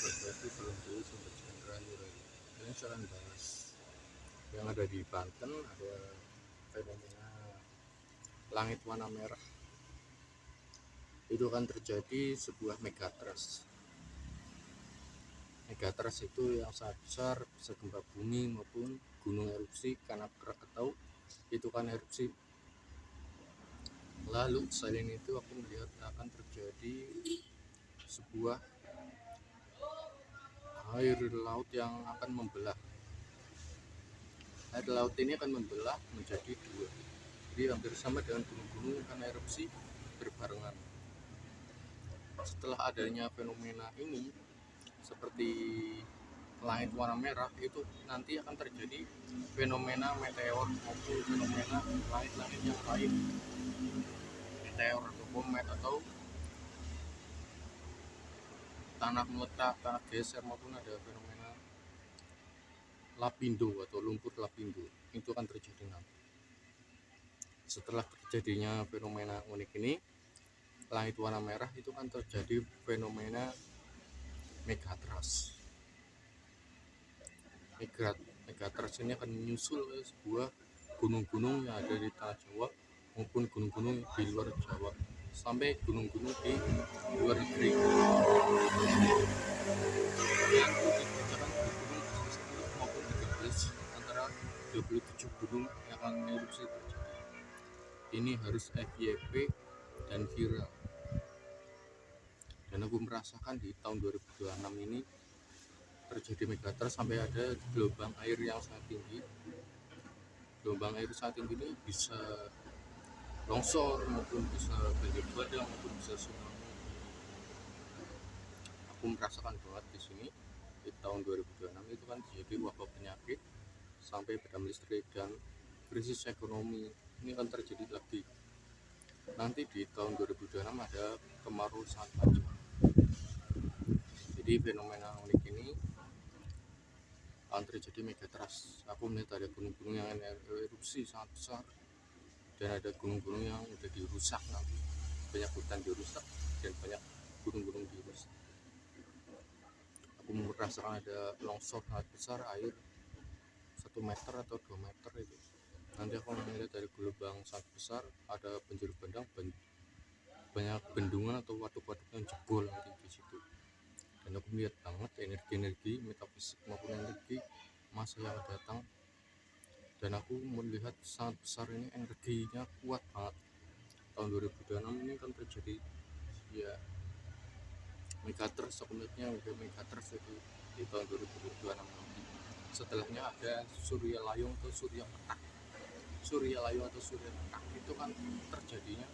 Berarti belum dulu sampai terakhir. Ini saya akan bahas yang ada di Banten, ada fenomena langit warna merah. Itu kan terjadi sebuah megatrust. Megatrust itu yang sangat besar, bisa gempa bumi maupun gunung erupsi karena Krakatau itu kan erupsi. Lalu selain itu aku melihat akan terjadi sebuah air laut yang akan membelah. Air laut ini akan membelah menjadi dua, jadi hampir sama dengan gunung-gunung yang akan erupsi berbarengan. Setelah adanya fenomena ini seperti langit warna merah, itu nanti akan terjadi fenomena meteor maupun fenomena langit-langit yang lain, meteor atau komet atau tanah meletak, tanah geser, maupun ada fenomena lapindo atau lumpur lapindo. Itu akan terjadi nanti. Setelah terjadinya fenomena unik ini, langit warna merah, itu kan terjadi fenomena megatrust. Megatrust ini akan menyusul sebuah gunung-gunung yang ada di tanah Jawa maupun gunung-gunung di luar Jawa sampai gunung-gunung di luar negeri. Yang dikerjakan di gunung 10 maupun 13 antara 27 gunung yang akan erupsi terjadi. Ini harus FYP dan viral. Dan aku merasakan di tahun 2026 ini terjadi megatrust sampai ada gelombang air yang sangat tinggi. Gelombang air sangat tinggi ini bisa longsor maupun bisa banjir bandang maupun bisa tsunami. Aku merasakan banget di sini di tahun 2026 itu kan terjadi wabah penyakit sampai padam listrik dan krisis ekonomi. Ini akan terjadi lagi. Nanti di tahun 2026 ada kemarau sangat panjang. Jadi fenomena unik ini akan terjadi megatrust. Aku melihat ada gunung-gunung yang erupsi sangat besar dan ada gunung-gunung yang udah dirusak nanti. Banyak hutan dirusak dan banyak gunung-gunung dirusak. Aku merasakan ada longsor sangat besar, air 1 meter atau 2 meter itu. Nanti aku melihat dari gelombang sangat besar, ada banjir bandang, banyak bendungan atau waduk-waduk yang jebol nanti di situ. Dan aku melihat banget energi-energi metafisik maupun energi masa yang datang, dan aku melihat sangat besar ini energinya kuat banget. Tahun 2026 ini kan terjadi ya megatrust, aku melihatnya udah megatrust itu di tahun 2026 nanti. Setelahnya ada surya layung atau surya petak. Surya layung atau surya petak itu kan terjadinya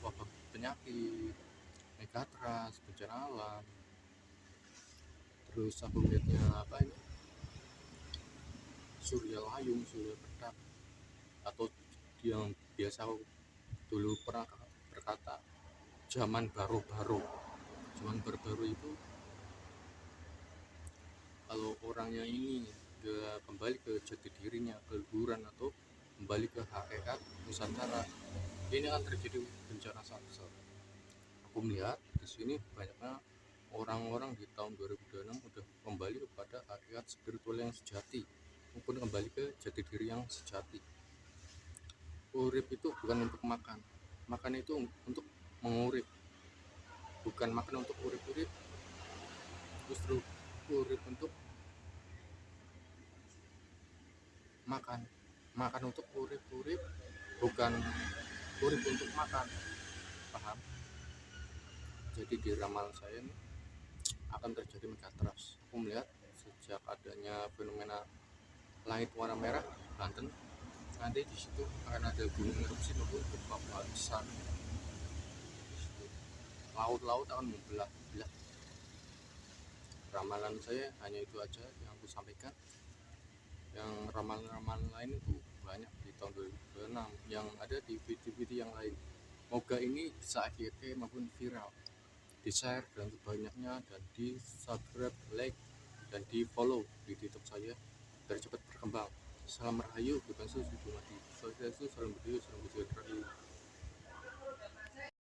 wabah penyakit, megatrust, bencana alam. Terus aku lihatnya apa ini, surya layung, surya petak, atau yang biasa aku dulu pernah berkata zaman baru-baru. Zaman baru-baru itu kalau orangnya ini kembali ke jati dirinya, ke luhuran atau kembali ke hakikat Nusantara, ini akan terjadi bencana sangat besar. Aku melihat di sini banyaknya orang-orang di tahun 2026 udah kembali kepada hakikat spiritual yang sejati maupun kembali ke jati diri yang sejati. Urip itu bukan untuk makan, makan itu untuk mengurip, bukan makan untuk urip-urip. Justru urip untuk makan, makan untuk urip-urip, bukan urip untuk makan. Paham? Jadi di ramalan saya ini akan terjadi megatrust. Aku melihat sejak adanya fenomena langit warna merah Banten, nanti di situ akan ada gunung erupsi maupun gempa besar. Laut-laut akan membelah. Ramalan saya hanya itu aja yang aku sampaikan. Yang ramalan-ramalan lain itu banyak di tahun 2026 yang ada di video-video yang lain. Moga ini bisa FYP maupun viral, di share dan sebanyaknya, dan di subscribe, like, dan di follow di YouTube saya biar cepat berkembang. Salam rahayu, bukan susu mati. Salam budaya, salam budaya.